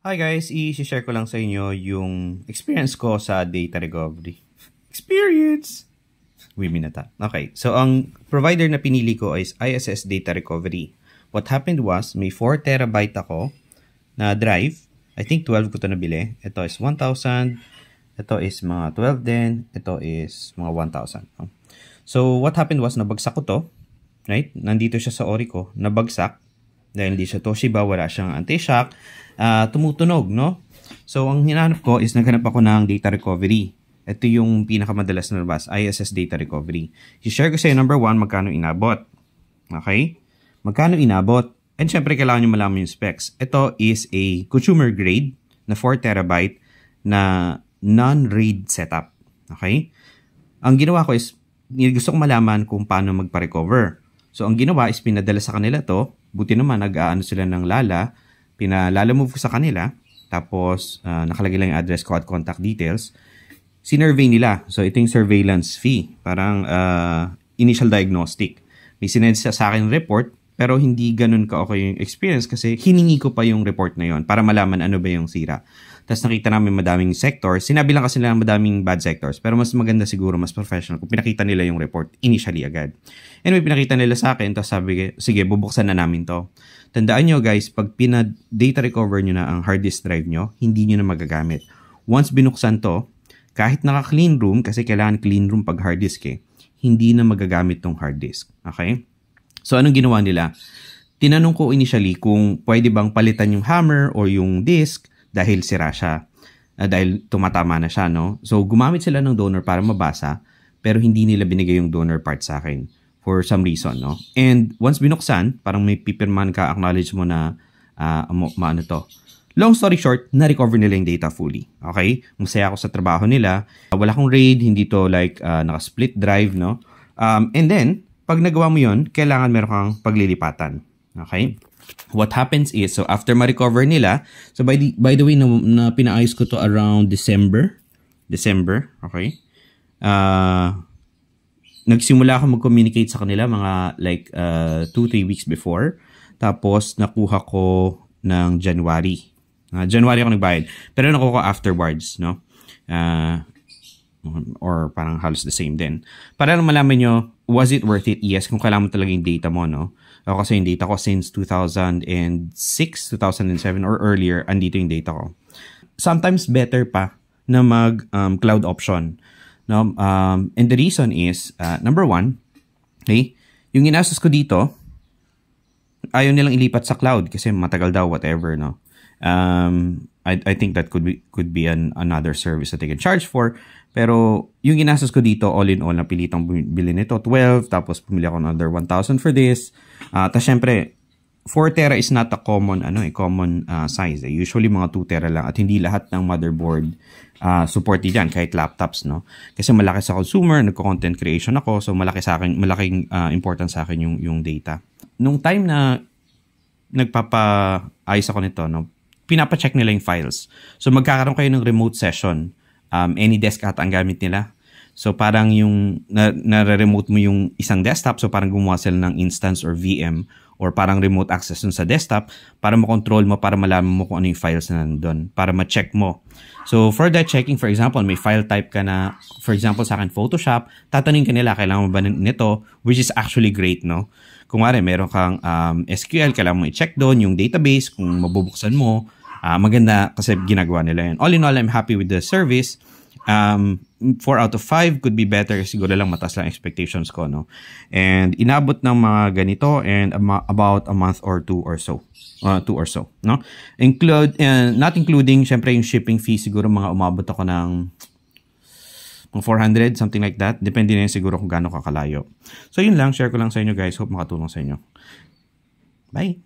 Hi guys, i-share ko lang sa inyo yung experience ko sa data recovery. Experience! Wiminata. Okay, so ang provider na pinili ko is ISS Data Recovery. What happened was, may 4 terabyte ako na drive. I think 12 ko ito nabili. Ito is 1,000. Ito is mga 12 din. Ito is mga 1,000. So what happened was, nabagsak ko to. Right? Nandito siya sa ori ko. Nabagsak. Dahil hindi siya Toshiba, wala siyang anti-shock. Tumutunog, no? So, ang hinanap ko is naghanap ako ng data recovery. Ito yung pinakamadalas na labas, ISS Data Recovery. I-share ko sa'yo, number 1, magkano inabot. Okay? Magkano inabot? And syempre, kailangan nyo malaman yung specs. Ito is a consumer grade na 4 terabyte na non-RAID setup. Okay? Ang ginawa ko is, gusto ko malaman kung paano magpa-recover. So, ang ginawa is pinadala sa kanila to. Buti naman, nag-aano sila ng Lala. Pinalala-move ko sa kanila. Tapos, nakalagay lang yung address ko at contact details. Sinurvey nila. So, ito yung surveillance fee. Parang initial diagnostic. May sinend sa akin report, pero hindi ganun ka-okay yung experience kasi hiningi ko pa yung report na yon para malaman ano ba yung sira. Tapos nakita namin madaming sectors. Sinabi lang kasi nila madaming bad sectors. Pero mas maganda siguro, mas professional kung pinakita nila yung report initially agad. Anyway, pinakita nila sa akin. Tapos sabi, sige, bubuksan na namin to. Tandaan nyo guys, pag data recover nyo na ang hard disk drive nyo, hindi nyo na magagamit. Once binuksan to, kahit naka-clean room, kasi kailangan clean room pag hard disk hindi na magagamit tong hard disk. Okay? So, anong ginawa nila? Tinanong ko initially kung pwede bang palitan yung hammer or yung disk dahil sira siya. Dahil tumatama na siya, no? So, gumamit sila ng donor para mabasa, pero hindi nila binigay yung donor part sa akin for some reason, no? And once binuksan, parang may pipirman ka, acknowledge mo na maano to. Long story short, na-recover nila yung data fully. Okay? Masaya ako sa trabaho nila. Wala akong RAID, hindi to like naka-split drive, no? And then, pag nagawa mo yun, kailangan meron kang paglilipatan. Okay? What happens is, so after ma-recover nila, so by the way, na pinaayos ko to around December, okay? Nagsimula ako mag-communicate sa kanila mga like 2-3 weeks before. Tapos, nakuha ko ng January. January ako nagbayad. Pero nakuha ko afterwards, no? Or parang halos the same din. Para lang malaman nyo, was it worth it? Yes, kung kailangan mo talaga yung data mo, no? Ako kasi yung data ko since 2006, 2007 or earlier, andito yung data ko. Sometimes better pa na mag-cloud option. No? And the reason is, number 1, okay, yung inastos ko dito, ayaw nilang ilipat sa cloud kasi matagal daw, whatever, no? I think that could be another service that they can charge for. Pero yung ginastos ko dito, all in all, napilitang bili nito, 12, tapos pumili ako another 1,000 for this. Tapos syempre, 4 tera is not a common size. Usually mga 2 tera lang at hindi lahat ng motherboard supported yan, kahit laptops, no? Kasi malaki sa consumer, nagko-content creation ako, so malaking importance sa akin yung data. Nung time na nagpapa-ayos ako nito, no, pinapa-check nila yung files. So magkakaroon kayo ng remote session. Any desk at ang gamit nila. So parang yung nare-remote mo yung isang desktop, so parang gumawa sila ng instance or VM or parang remote access dun sa desktop para makontrol mo, para malaman mo kung ano yung files na nandun, para ma-check mo. So for that checking, for example, may file type ka na, for example sa akin Photoshop, tatanungin ka nila, kailangan mo ba nito, which is actually great, no? Kung wari, meron kang SQL, kailangan mo i-check doon yung database, kung mabubuksan mo, maganda kasi ginagawa nila yun. All in all, I'm happy with the service. 4 out of 5 could be better. Siguro lang mataas lang expectations ko, no? And inabot ng mga ganito and about a month or 2 or so. 2 or so, no? Not including, syempre, yung shipping fee. Siguro mga umabot ako ng 400, something like that. Depende na yun siguro kung gaano kakalayo. So, yun lang. Share ko lang sa inyo, guys. Hope makatulong sa inyo. Bye!